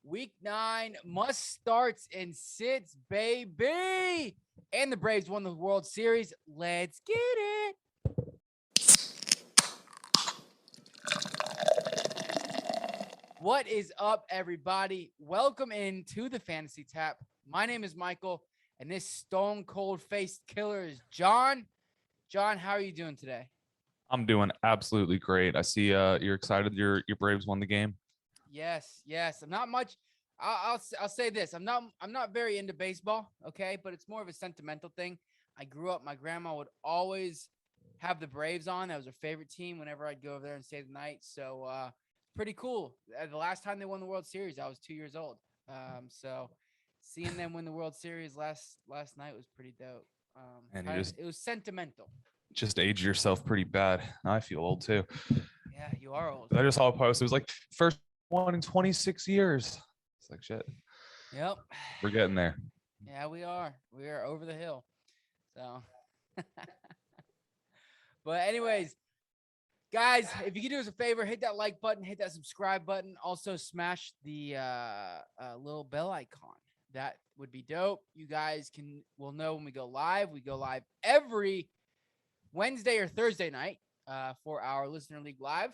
Week 9 must starts and sits, baby. And the Braves won the World Series. Let's get it. What is up, everybody? Welcome into the Fantasy Tap. My name is Michael, and this stone cold faced killer is John. John, how are you doing today? I'm doing absolutely great. I see you're excited your Braves won the game. Yes. I'm not much. I'll say this. I'm not very into baseball, okay, but it's more of a sentimental thing. I grew up. My grandma would always have the Braves on. That was her favorite team. Whenever I'd go over there and stay the night, so pretty cool. The last time they won the World Series, I was 2 years old. So seeing them win the World Series last night was pretty dope. And It was sentimental. just aged yourself pretty bad. I feel old too. Yeah, you are old. I just saw a post. It was like first one in 26 years. It's like shit. Yep. We're getting there. Yeah, we are. We are over the hill. So, but anyways, guys, if you could do us a favor, hit that like button, hit that subscribe button. Also, smash the little bell icon. That would be dope. You guys will know when we go live. We go live every Wednesday or Thursday night for our Listener League Live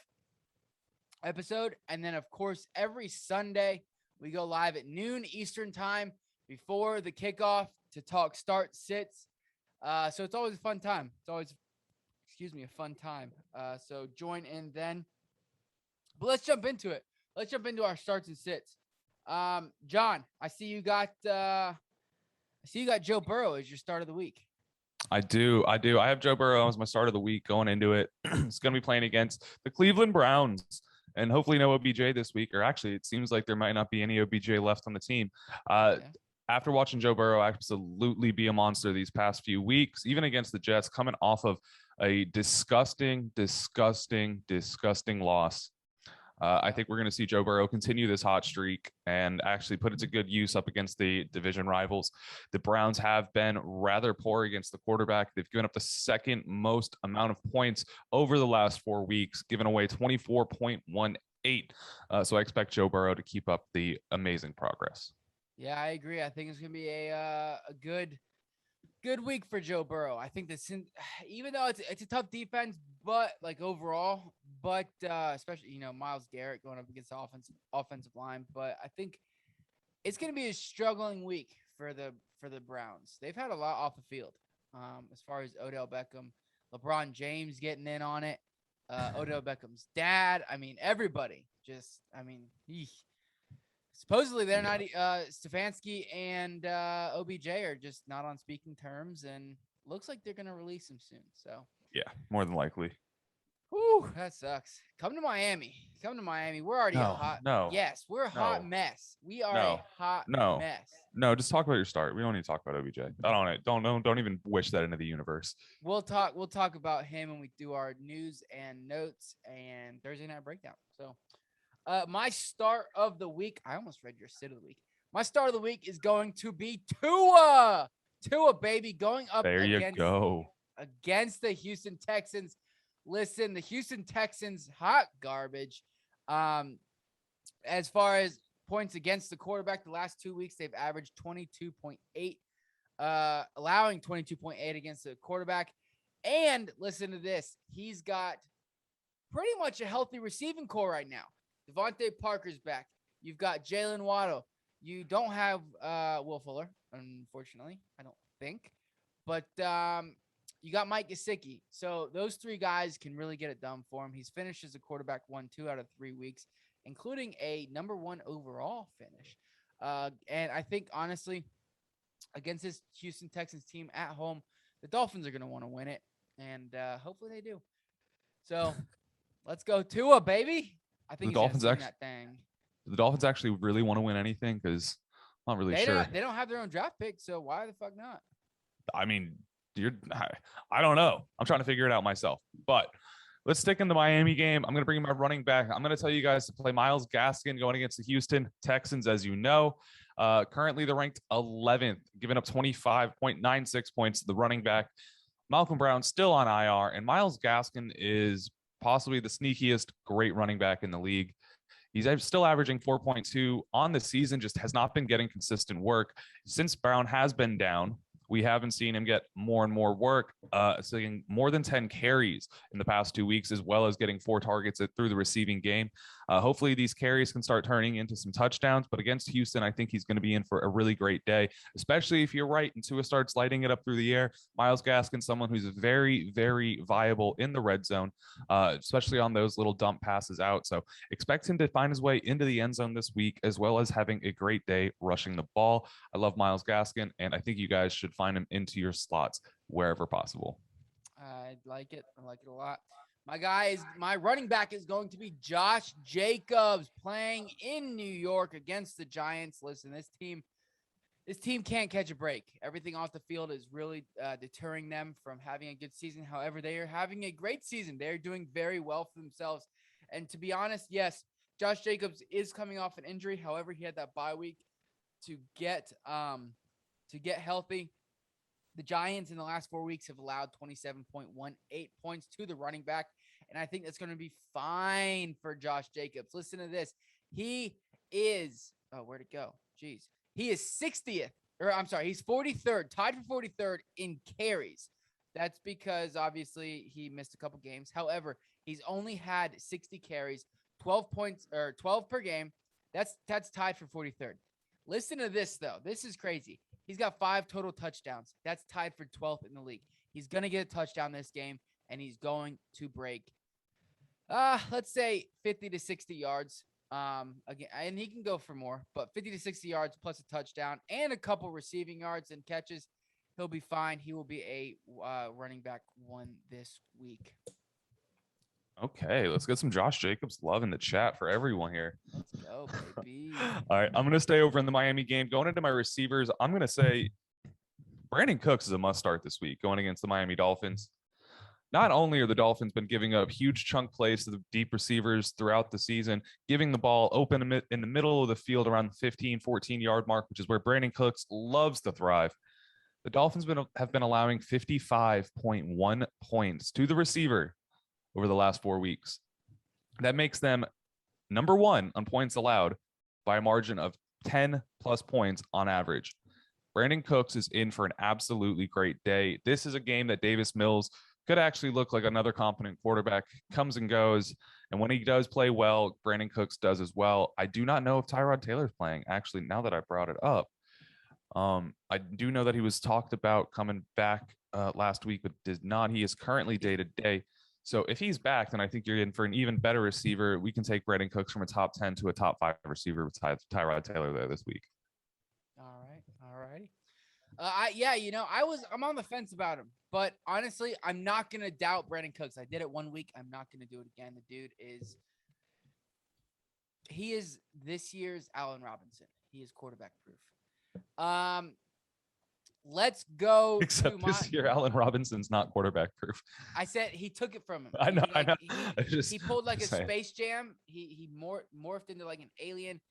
episode. And then, of course, every Sunday, we go live at noon Eastern time before the kickoff to talk start sits. So it's always a fun time. It's always, a fun time. So join in then. But let's jump into it. Let's jump into our starts and sits. John, I see you got Joe Burrow as your start of the week. I do. I have Joe Burrow as my start of the week going into it. It's going to be playing against the Cleveland Browns. And hopefully no OBJ this week. Or actually, it seems like there might not be any OBJ left on the team. After watching Joe Burrow absolutely be a monster these past few weeks, even against the Jets, coming off of a disgusting loss. I think we're going to see Joe Burrow continue this hot streak and actually put it to good use up against the division rivals. The Browns have been rather poor against the quarterback. They've given up the second most amount of points over the last 4 weeks, giving away 24.18. So I expect Joe Burrow to keep up the amazing progress. Yeah, I agree. I think it's going to be a good week for Joe Burrow. I think even though it's a tough defense, but like overall, especially Myles Garrett going up against the offensive line, but I think it's going to be a struggling week for the Browns. They've had a lot off the field, as far as Odell Beckham, LeBron James getting in on it, Odell Beckham's dad. I mean, everybody. Supposedly they're not. Stefanski and OBJ are just not on speaking terms, and looks like they're going to release him soon. So yeah, more than likely. Whew, that sucks. Come to Miami. We're already a hot. Yes, we're a hot mess. We are a hot mess. No, just talk about your start. We don't need to talk about OBJ. Don't even wish that into the universe. We'll talk about him when we do our news and notes and Thursday night breakdown. So, my start of the week. I almost read your sit of the week. My start of the week is going to be Tua. Tua, baby, going up against the Houston Texans. Listen, the Houston Texans, hot garbage. As far as points against the quarterback, the last 2 weeks, they've averaged 22.8, allowing 22.8 against the quarterback. And listen to this. He's got pretty much a healthy receiving core right now. Devontae Parker's back. You've got Jalen Waddle. You don't have Will Fuller, unfortunately, I don't think. But you got Mike Gesicki. So those three guys can really get it done for him. He's finished as a quarterback 2 out of 3 weeks, including a number 1 overall finish. And I think, honestly, against this Houston Texans team at home, the Dolphins are going to want to win it. And hopefully they do. So let's go Tua, baby. I think the Dolphins actually, that thing. Do the Dolphins actually really want to win anything? Because I'm not really sure. They don't have their own draft pick, so why the fuck not? I mean, I don't know. I'm trying to figure it out myself. But let's stick in the Miami game. I'm going to bring my running back. I'm going to tell you guys to play Myles Gaskin going against the Houston Texans, as you know. Currently, they're ranked 11th, giving up 25.96 points to the running back. Malcolm Brown still on IR, and Myles Gaskin is possibly the sneakiest great running back in the league. He's still averaging 4.2 on the season, just has not been getting consistent work. Since Brown has been down, we haven't seen him get more and more work, seeing more than 10 carries in the past 2 weeks, as well as getting 4 targets through the receiving game. Hopefully these carries can start turning into some touchdowns, but against Houston, I think he's going to be in for a really great day, especially if you're right and Tua starts lighting it up through the air. Myles Gaskin, someone who's very, very viable in the red zone, especially on those little dump passes out. So expect him to find his way into the end zone this week, as well as having a great day rushing the ball. I love Myles Gaskin, and I think you guys should find him into your slots wherever possible. I like it. I like it a lot. My running back is going to be Josh Jacobs playing in New York against the Giants. Listen, this team can't catch a break. Everything off the field is really deterring them from having a good season. However, they are having a great season. They're doing very well for themselves. And to be honest, yes, Josh Jacobs is coming off an injury. However, he had that bye week to get healthy. The Giants in the last 4 weeks have allowed 27.18 points to the running back, and I think that's going to be fine for Josh Jacobs. Listen to this. He is – where'd it go? Jeez. He is 60th – or I'm sorry, he's 43rd, tied for 43rd in carries. That's because, obviously, he missed a couple games. However, he's only had 60 carries, 12 points or 12 per game. That's tied for 43rd. Listen to this, though. This is crazy. He's got 5 total touchdowns. That's tied for 12th in the league. He's going to get a touchdown this game, and he's going to break, let's say 50 to 60 yards. Again, and he can go for more, but 50 to 60 yards plus a touchdown and a couple receiving yards and catches. He'll be fine. He will be a running back 1 this week. Okay, let's get some Josh Jacobs love in the chat for everyone here. Let's go, baby. All right, I'm going to stay over in the Miami game. Going into my receivers, I'm going to say Brandon Cooks is a must start this week going against the Miami Dolphins. Not only are the Dolphins been giving up huge chunk plays to the deep receivers throughout the season, giving the ball open in the middle of the field around the 15, 14-yard mark, which is where Brandon Cooks loves to thrive. The Dolphins have been allowing 55.1 points to the receiver over the last 4 weeks. That makes them number 1 on points allowed by a margin of 10 plus points on average. Brandon Cooks is in for an absolutely great day. This is a game that Davis Mills could actually look like another competent quarterback, comes and goes. And when he does play well, Brandon Cooks does as well. I do not know if Tyrod Taylor's playing, actually, now that I brought it up. I do know that he was talked about coming back last week, but did not. He is currently day-to-day. So if he's back, then I think you're in for an even better receiver. We can take Brandon Cooks from a top 10 to a top 5 receiver with Tyrod Taylor there this week. All righty. I'm on the fence about him, but honestly, I'm not going to doubt Brandon Cooks. I did it 1 week. I'm not going to do it again. The dude he is this year's Allen Robinson. He is quarterback proof. Let's go. Except this year, Allen Robinson's not quarterback proof. I said he took it from him. I know. He pulled like a Space Jam. He morphed into like an alien,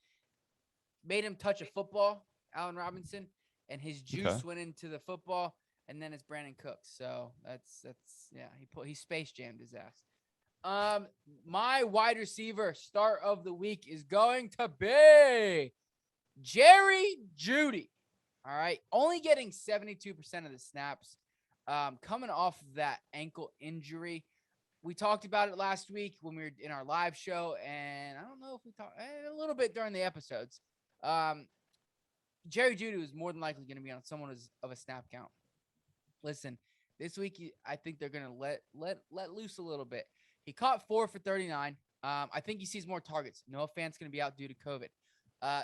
made him touch a football, Allen Robinson, and his juice went into the football, and then it's Brandon Cooks. So that's he Space Jammed his ass. My wide receiver start of the week is going to be Jerry Jeudy. All right. Only getting 72% of the snaps, coming off of that ankle injury. We talked about it last week when we were in our live show, and I don't know if we talked a little bit during the episodes. Jerry Jeudy was more than likely going to be on someone of a snap count. Listen, this week I think they're going to let loose a little bit. He caught 4 for 39. I think he sees more targets. Noah Fant's going to be out due to COVID.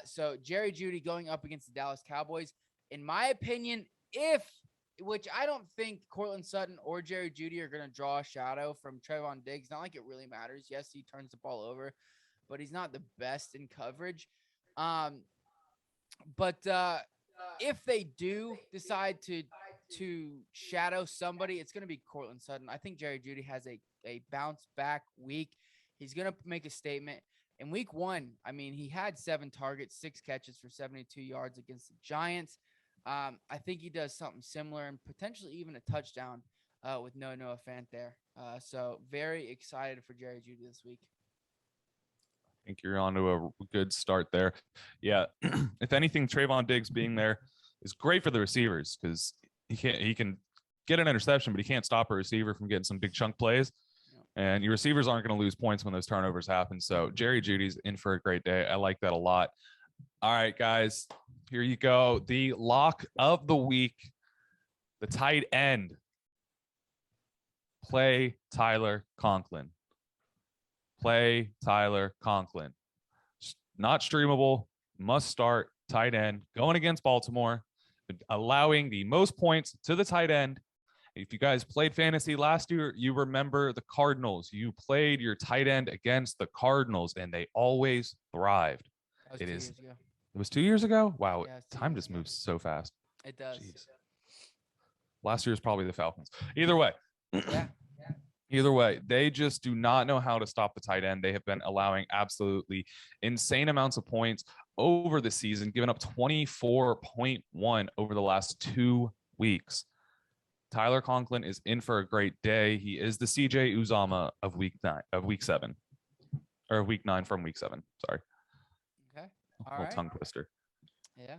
So Jerry Jeudy going up against the Dallas Cowboys. In my opinion, which I don't think Courtland Sutton or Jerry Jeudy are going to draw a shadow from Trevon Diggs. Not like it really matters. Yes, he turns the ball over, but he's not the best in coverage. But if they do decide to shadow somebody, it's going to be Courtland Sutton. I think Jerry Jeudy has a bounce back week. He's going to make a statement. In week 1, I mean, he had 7 targets, 6 catches for 72 yards against the Giants. I think he does something similar and potentially even a touchdown with no Noah Fant there. So very excited for Jerry Jeudy this week. think you're on to a good start there. Yeah. If anything, Trayvon Diggs being there is great for the receivers because he can get an interception, but he can't stop a receiver from getting some big chunk plays. And your receivers aren't going to lose points when those turnovers happen. So Jerry Jeudy's in for a great day. I like that a lot. All right, guys, here you go. The lock of the week, the tight end. Play Tyler Conklin. Play Tyler Conklin. Not streamable, must start tight end going against Baltimore, allowing the most points to the tight end. If you guys played fantasy last year, you remember the Cardinals. You played your tight end against the Cardinals, and they always thrived. It is. Years ago. It was 2 years ago? Wow, Yeah, time just moves so fast. It does. Jeez. Last year was probably the Falcons. Either way. Yeah. Either way, they just do not know how to stop the tight end. They have been allowing absolutely insane amounts of points over the season, giving up 24.1 over the last 2 weeks. Tyler Conklin is in for a great day. He is the CJ Uzama of week 7, or week 9 from week 7. Sorry. Okay. All right. Tongue twister. Yeah.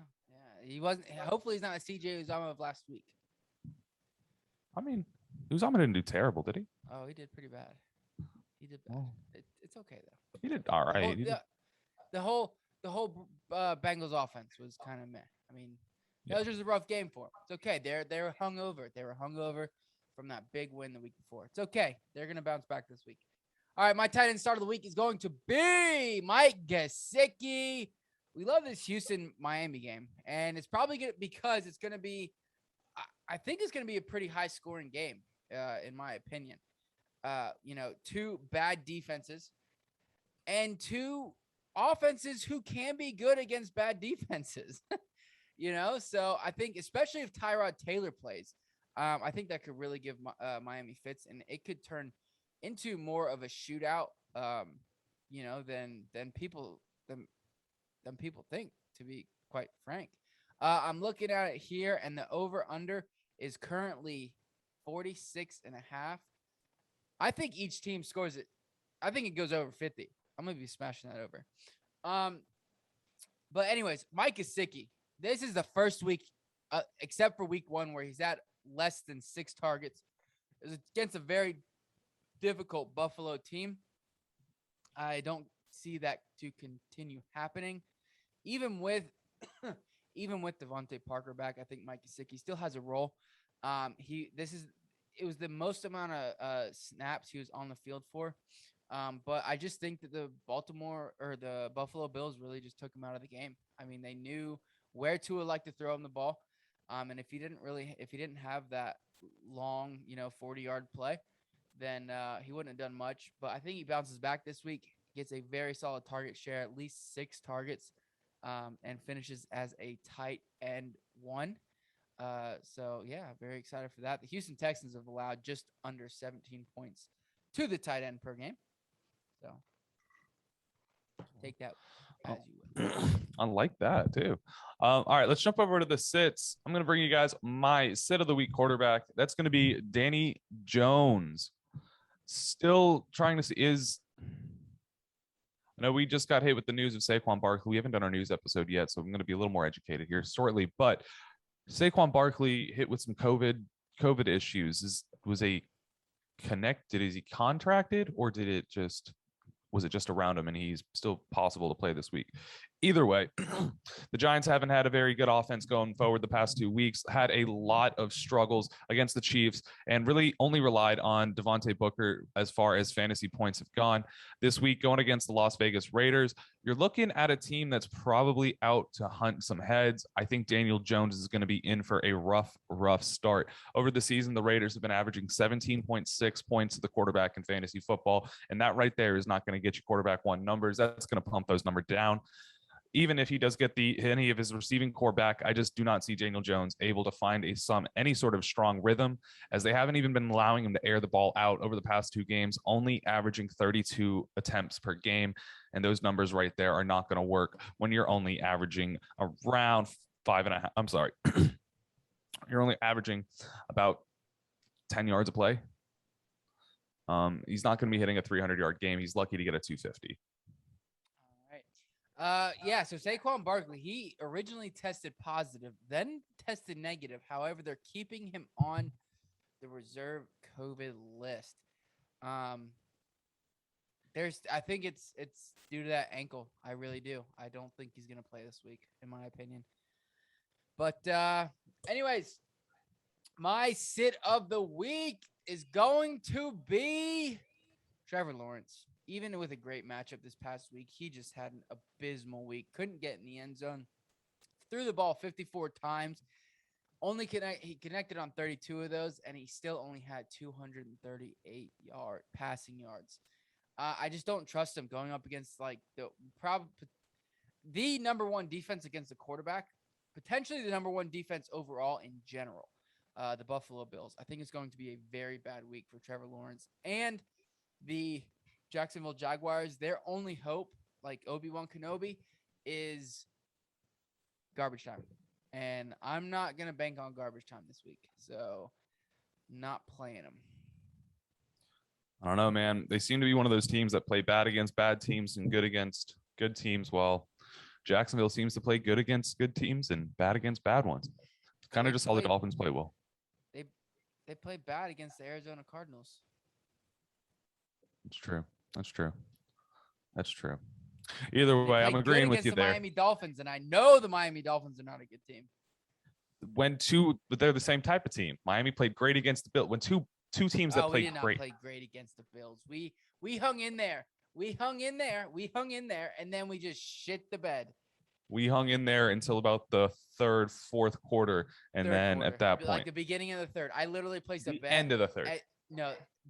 He wasn't. Hopefully, he's not a CJ Uzama of last week. I mean, Uzama didn't do terrible, did he? Oh, he did pretty bad. He did bad. It's okay though. He did all right. The whole Bengals offense was kind of meh. I mean, that was just a rough game for him. It's okay. They were hungover. They were hungover from that big win the week before. It's okay. They're gonna bounce back this week. All right, my tight end start of the week is going to be Mike Gesicki. We love this Houston-Miami game, and it's probably because it's going to be – I think it's going to be a pretty high-scoring game, in my opinion. 2 bad defenses and 2 offenses who can be good against bad defenses. So I think especially if Tyrod Taylor plays, I think that could really give Miami fits, and it could turn into more of a shootout, than people think, to be quite frank. I'm looking at it here, and the over-under is currently 46.5. I think each team scores it. I think it goes over 50. I'm going to be smashing that over. But anyways, Mike Gesicki. This is the first week, except for week 1, where he's at less than 6 targets. It's against a very difficult Buffalo team. I don't see that to continue happening. Even with Devontae Parker back, I think Mike Gesicki still has a role. It was the most amount of snaps he was on the field for. But I just think that the Buffalo Bills really just took him out of the game. I mean, they knew where Tua liked to throw him the ball. And if he didn't have that long, 40-yard play, then he wouldn't have done much. But I think he bounces back this week, gets a very solid target share, at least 6 targets, and finishes as a tight end 1. So yeah, very excited for that. The Houston Texans have allowed just under 17 points to the tight end per game. So take that as you will. I like that too. All right, let's jump over to the sits. I'm going to bring you guys my sit of the week quarterback. That's going to be Danny Jones. Still trying to see I know we just got hit with the news of Saquon Barkley. We haven't done our news episode yet, so I'm going to be a little more educated here shortly. But Saquon Barkley hit with some COVID issues. Was he connected? Is he contracted, or was it just around him and he's still possible to play this week? Either way, the Giants haven't had a very good offense going forward the past 2 weeks, had a lot of struggles against the Chiefs, and really only relied on Devontae Booker as far as fantasy points have gone. This week, going against the Las Vegas Raiders, you're looking at a team that's probably out to hunt some heads. I think Daniel Jones is going to be in for a rough start. Over the season, the Raiders have been averaging 17.6 points to the quarterback in fantasy football, and that right there is not going to get you quarterback 1 numbers. That's going to pump those numbers down. Even if he does get any of his receiving core back, I just do not see Daniel Jones able to find any sort of strong rhythm, as they haven't even been allowing him to air the ball out over the past 2 games, only averaging 32 attempts per game. And those numbers right there are not going to work when you're only averaging around 5.5. I'm sorry. You're only averaging about 10 yards a play. He's not going to be hitting a 300-yard game. He's lucky to get a 250. Yeah, so Saquon Barkley, he originally tested positive, then tested negative. However, they're keeping him on the reserve COVID list. Um, I think it's due to that ankle. I really do. I don't think he's gonna play this week, in my opinion. But anyways, my sit of the week is going to be Trevor Lawrence. Even with a great matchup this past week, he just had an abysmal week. Couldn't get in the end zone. Threw the ball 54 times. He connected on 32 of those, and he still only had 238 passing yards. I just don't trust him going up against like the number one defense against the quarterback, potentially the number one defense overall in general. The Buffalo Bills. I think it's going to be a very bad week for Trevor Lawrence and the Jacksonville Jaguars. Their only hope, like Obi-Wan Kenobi, is garbage time. And I'm not going to bank on garbage time this week. So, not playing them. I don't know, man. They seem to be one of those teams that play bad against bad teams and good against good teams. While Jacksonville seems to play good against good teams and bad against bad ones. Kind of just how the Dolphins play well. They play bad against the Arizona Cardinals. That's true. That's true. That's true. Either way, I'm agreeing with you there. Miami Dolphins, and I know the Miami Dolphins are not a good team. But they're the same type of team. Miami played great against the Bills. When two teams that played great. Play great against the Bills. We hung in there. We hung in there, and then we just shit the bed. We hung in there until about the third, fourth quarter, and then at that point, like the beginning of the third, I literally placed a bet. End of the third.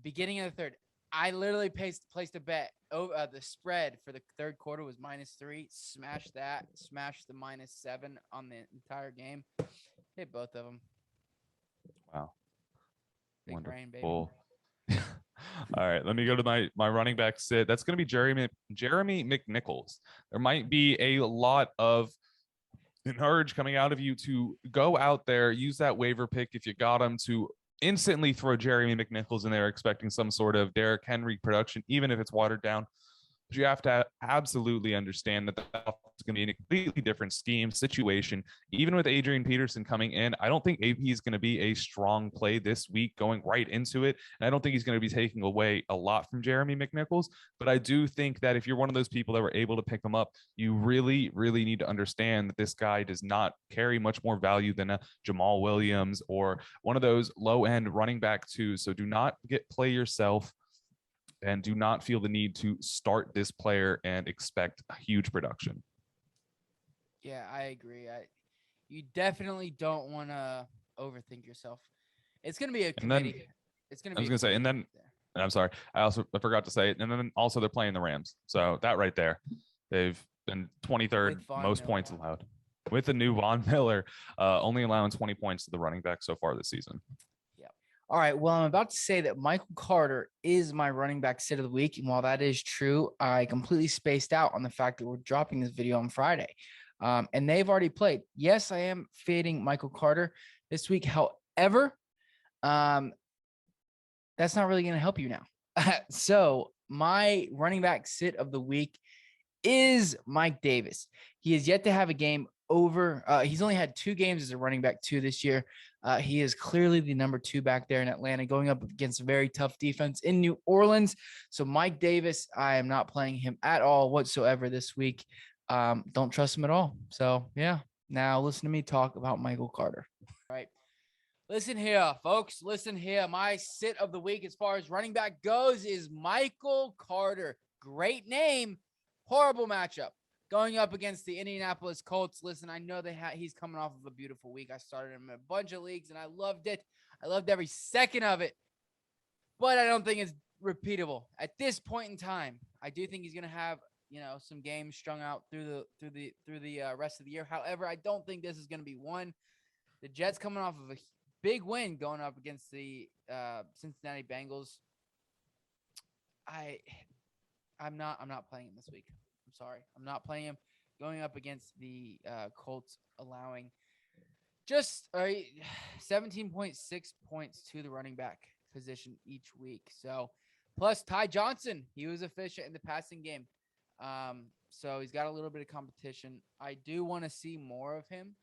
Beginning of the third. I literally placed a bet. The spread for the third quarter was -3. Smashed that. Smashed the -7 on the entire game. Hit both of them. Wow. Big Wonderful. brain, baby. All right, let me go to my running back sit. That's going to be Jeremy McNichols. There might be a lot of an urge coming out of you to go out there, use that waiver pick if you got him, to instantly throw Jeremy McNichols in there expecting some sort of Derrick Henry production, even if it's watered down. But you have to absolutely understand that that's going to be in a completely different scheme situation. Even with Adrian Peterson coming in, I don't think AP is going to be a strong play this week going right into it. And I don't think he's going to be taking away a lot from Jeremy McNichols. But I do think that if you're one of those people that were able to pick him up, you really, really need to understand that this guy does not carry much more value than a Jamal Williams or one of those low-end running back twos. So do not play yourself. And do not feel the need to start this player and expect a huge production. Yeah, I agree. You definitely don't want to overthink yourself. It's going to be a committee. It's going to be. I was going to say, and then I'm sorry, I forgot to say it. And then also they're playing the Rams. So that right there, they've been 23rd most points allowed with the new Von Miller, only allowing 20 points to the running back so far this season. All right. Well, I'm about to say that Michael Carter is my running back sit of the week. And while that is true, I completely spaced out on the fact that we're dropping this video on Friday. And they've already played. Yes, I am fading Michael Carter this week. However, that's not really going to help you now. So my running back sit of the week is Mike Davis. He has yet to have a game over. He's only had 2 games as a running back 2 this year. He is clearly the number 2 back there in Atlanta, going up against a very tough defense in New Orleans. So Mike Davis, I am not playing him at all whatsoever this week. Don't trust him at all. So yeah, now listen to me talk about Michael Carter. All right. Listen here, folks. Listen here. My sit of the week as far as running back goes is Michael Carter. Great name. Horrible matchup. Going up against the Indianapolis Colts. Listen, I know he's coming off of a beautiful week. I started him in a bunch of leagues, and I loved it. I loved every second of it. But I don't think it's repeatable. At this point in time, I do think he's going to have, some games strung out through the rest of the year. However, I don't think this is going to be one. The Jets coming off of a big win going up against the Cincinnati Bengals. I'm not playing him this week. I'm sorry. I'm not playing him. Going up against the Colts, allowing just 17.6 points to the running back position each week. So, plus Ty Johnson, he was efficient in the passing game. So he's got a little bit of competition. I do want to see more of him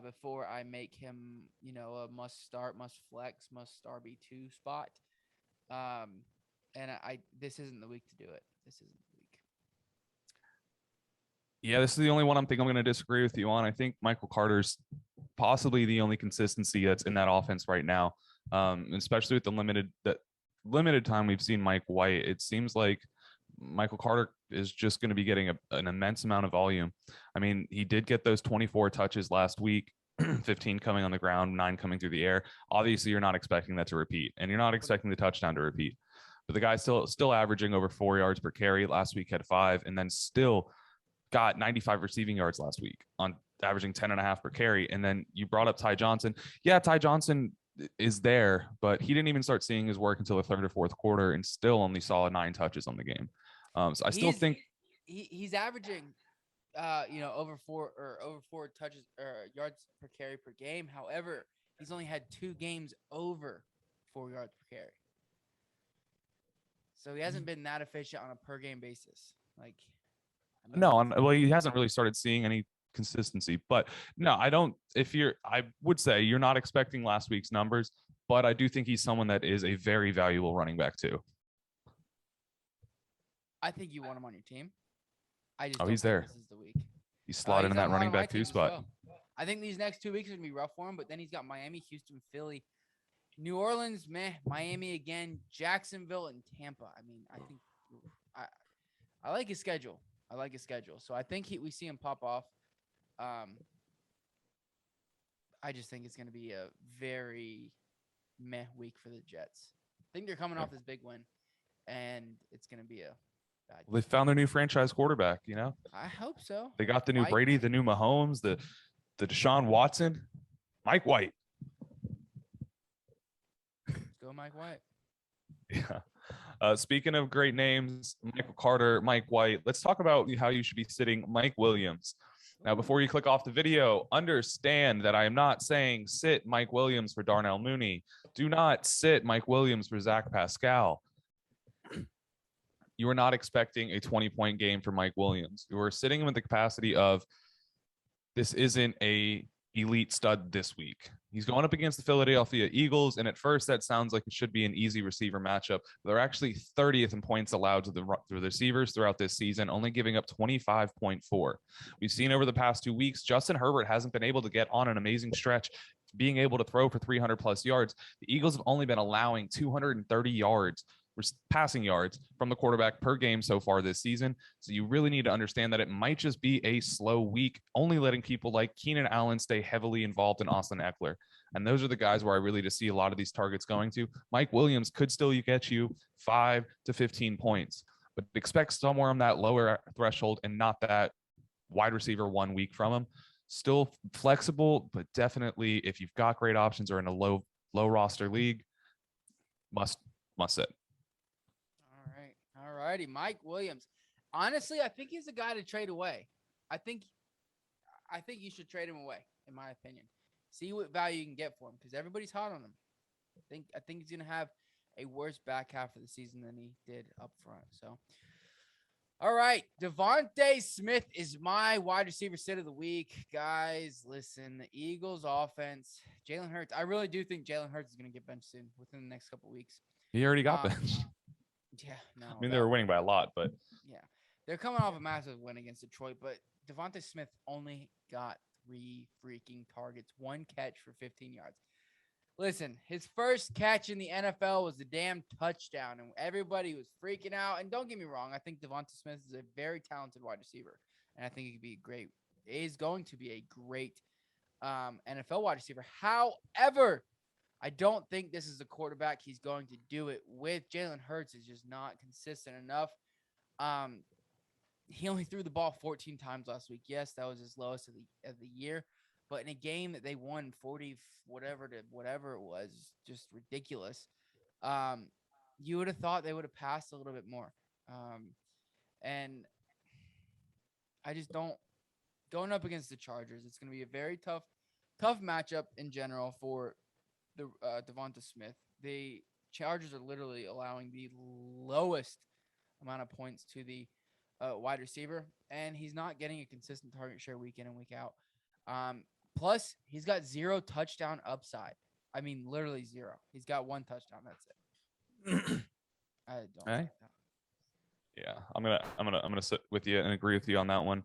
before I make him, a must start, must flex, must RB2 spot. And this isn't the week to do it. This isn't the week. Yeah, this is the only one I'm going to disagree with you on. I think Michael Carter's possibly the only consistency that's in that offense right now, especially with the limited time we've seen Mike White. It seems like Michael Carter is just going to be getting an immense amount of volume. I mean, he did get those 24 touches last week, 15 coming on the ground, 9 coming through the air. Obviously, you're not expecting that to repeat, and you're not expecting the touchdown to repeat. But the guy's still averaging over 4 yards per carry. Last week had 5, and then still got 95 receiving yards last week on averaging 10.5 per carry. And then you brought up Ty Johnson. Yeah, Ty Johnson is there, but he didn't even start seeing his work until the third or fourth quarter and still only saw 9 touches on the game. So I still think he's averaging, over four touches or yards per carry per game. However, he's only had 2 games over 4 yards per carry. So he hasn't been that efficient on a per game basis. Well, he hasn't really started seeing any consistency. But no, I don't. I would say you're not expecting last week's numbers, but I do think he's someone that is a very valuable running back too. I think you want him on your team. He's there. This is the week. He's slotted in that running back 2 spot. Well. I think these next 2 weeks are gonna be rough for him, but then he's got Miami, Houston, Philly, New Orleans, Miami again, Jacksonville, and Tampa. I mean, I think I like his schedule. So I think we see him pop off. I just think it's going to be a very meh week for the Jets. I think they're coming off this big win, and it's going to be a bad. Well, they found their new franchise quarterback. I hope so. They got the new Brady, the new Mahomes, the Deshaun Watson, Mike White. Let's go, Mike White. Yeah. Speaking of great names, Michael Carter, Mike White, let's talk about how you should be sitting Mike Williams. Now, before you click off the video, understand that I am not saying sit Mike Williams for Darnell Mooney. Do not sit Mike Williams for Zach Pascal. You are not expecting a 20-point game for Mike Williams. You are sitting him in the capacity of this isn't a elite stud this week. He's going up against the Philadelphia Eagles, and at first that sounds like it should be an easy receiver matchup. They're actually 30th in points allowed to the receivers throughout this season, only giving up 25.4. We've seen over the past 2 weeks, Justin Herbert hasn't been able to get on an amazing stretch, being able to throw for 300 plus yards. The Eagles have only been allowing 230 yards passing yards from the quarterback per game so far this season. So you really need to understand that it might just be a slow week, only letting people like Keenan Allen stay heavily involved in Austin Eckler. And those are the guys where I really just see a lot of these targets going to. Mike Williams could still get you 5 to 15 points, but expect somewhere on that lower threshold and not that wide receiver 1 week from him. Still flexible, but definitely if you've got great options or in a low roster league, must sit. All righty, Mike Williams. Honestly, I think he's a guy to trade away. I think you should trade him away, in my opinion. See what value you can get for him because everybody's hot on him. I think he's gonna have a worse back half of the season than he did up front. So, all right, Devontae Smith is my wide receiver sit of the week, guys. Listen, the Eagles' offense, Jalen Hurts. I really do think Jalen Hurts is gonna get benched soon within the next couple weeks. He already got benched. Yeah, no. I mean, they were winning by a lot, but yeah, they're coming off a massive win against Detroit. But Devontae Smith only got 3 freaking targets, 1 catch for 15 yards. Listen, his first catch in the NFL was the damn touchdown, and everybody was freaking out. And don't get me wrong, I think Devontae Smith is a very talented wide receiver, and I think he could be great. Is going to be a great NFL wide receiver. However, I don't think this is a quarterback he's going to do it with. Jalen Hurts is just not consistent enough. He only threw the ball 14 times last week. Yes, that was his lowest of the year. But in a game that they won 40 whatever it was, just ridiculous. You would have thought they would have passed a little bit more. And I just don't. Going up against the Chargers, it's going to be a very tough matchup in general for the Devonta Smith. The Chargers are literally allowing the lowest amount of points to the wide receiver, and he's not getting a consistent target share week in and week out. Plus, he's got 0 touchdown upside. I mean, literally 0. He's got 1 touchdown. That's it. I don't Hey. like that. Yeah, I'm gonna sit with you and agree with you on that one.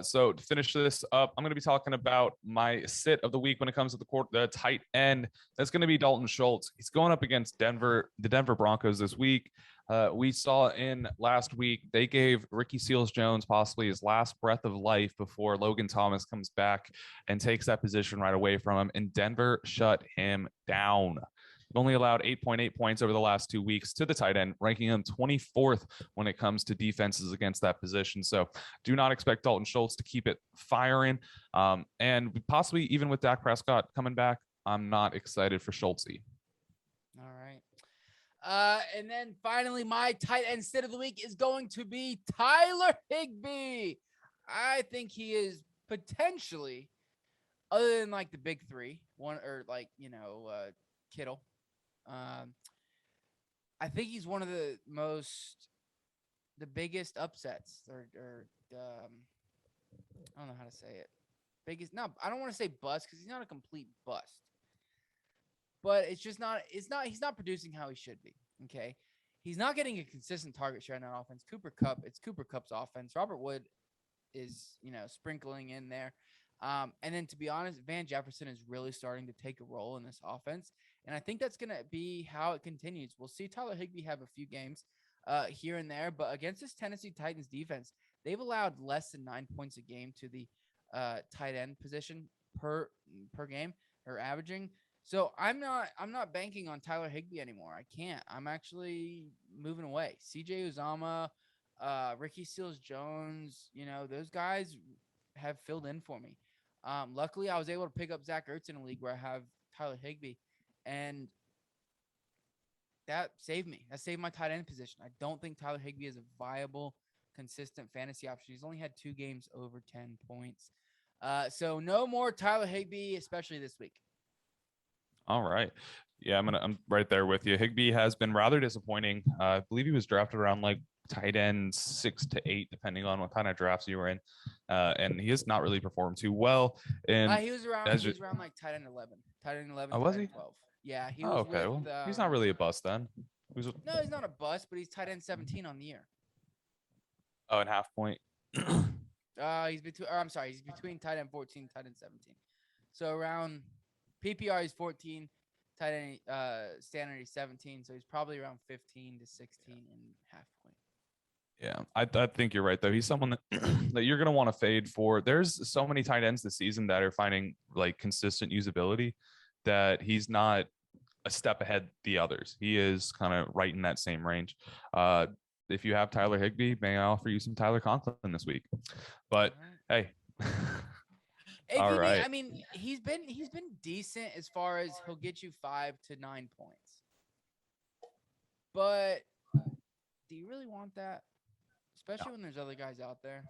So to finish this up, I'm gonna be talking about my sit of the week when it comes to the tight end. That's gonna be Dalton Schultz. He's going up against the Denver Broncos this week. We saw in last week they gave Ricky Seals-Jones possibly his last breath of life before Logan Thomas comes back and takes that position right away from him, and Denver shut him down. Only allowed 8.8 points over the last 2 weeks to the tight end, ranking him 24th when it comes to defenses against that position. So do not expect Dalton Schultz to keep it firing. And possibly even with Dak Prescott coming back, I'm not excited for Schultz. All right. And then finally, my tight end sit of the week is going to be Tyler Higbee. I think he is potentially, other than like the big three, Kittle. I think he's one of the biggest upsets, or I don't know how to say it. Biggest, no, I don't want to say bust because he's not a complete bust, but he's not producing how he should be. Okay, he's not getting a consistent target share in that offense. It's Cooper Kupp's offense. Robert Wood is sprinkling in there. And then, to be honest, Van Jefferson is really starting to take a role in this offense. And I think that's going to be how it continues. We'll see Tyler Higbee have a few games here and there. But against this Tennessee Titans defense, they've allowed less than 9 points a game to the tight end position per game, or averaging. So I'm not banking on Tyler Higbee anymore. I can't. I'm actually moving away. CJ Uzomah, Ricky Seals-Jones, those guys have filled in for me. Luckily, I was able to pick up Zach Ertz in a league where I have Tyler Higbee, and that saved me. That saved my tight end position. I don't think Tyler Higbee is a viable, consistent fantasy option. He's only had 2 games over 10 points. So no more Tyler Higbee, especially this week. All right. Yeah, I'm right there with you. Higbee has been rather disappointing. I believe he was drafted around like tight end 6 to 8, depending on what kind of drafts you were in. And he has not really performed too well. And he was around like tight end 11. Tight end 11, was he? 12. Yeah, he was okay. with, Well, he's not really a bust then. No, he's not a bust, but he's tight end 17 on the year. Oh, and half point. He's between tight end 14, tight end 17. So around PPR he's 14, tight end standard he's 17, so he's probably around 15 to 16 in half point. Yeah, I think you're right though. He's someone that that you're gonna want to fade for. There's so many tight ends this season that are finding like consistent usability that he's not a step ahead the others. He is kind of right in that same range. If you have Tyler Higbee, may I offer you some Tyler Conklin this week? But hey. All right. I mean, he's been decent as far as he'll get you 5 to 9 points. But do you really want that? Especially when there's other guys out there.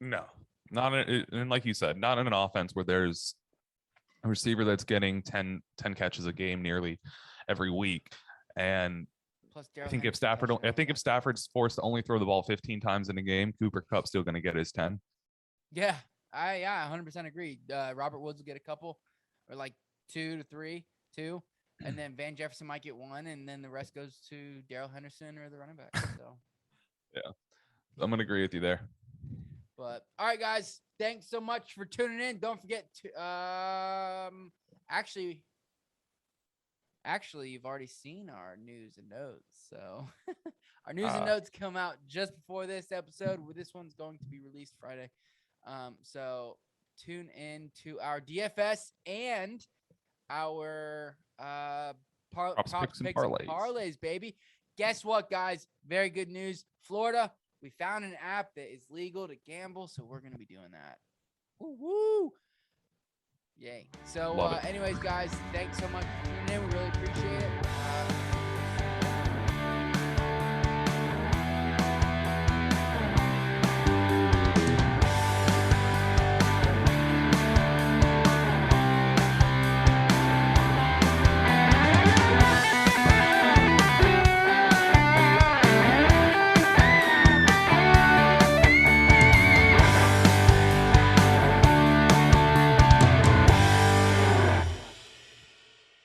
No, not and like you said, not in an offense where there's a receiver that's getting 10 catches a game nearly every week. And plus, I think if Stafford's forced to only throw the ball 15 times in a game, Cooper Kupp's still going to get his 10. Yeah, I 100% agree. Robert Woods will get a couple, or like 2 to 3, and then Van Jefferson might get 1, and then the rest goes to Darrell Henderson or the running back. So yeah, I'm gonna agree with you there. But all right, guys, thanks so much for tuning in. Don't forget to actually, you've already seen our news and notes. So our news and notes come out just before this episode. This one's going to be released Friday. So tune in to our DFS and our props, picks, and parlays, baby. Guess what, guys? Very good news. Florida, we found an app that is legal to gamble, so we're going to be doing that. Woo! Yay. So anyways, guys, thanks so much for tuning in. We really appreciate it.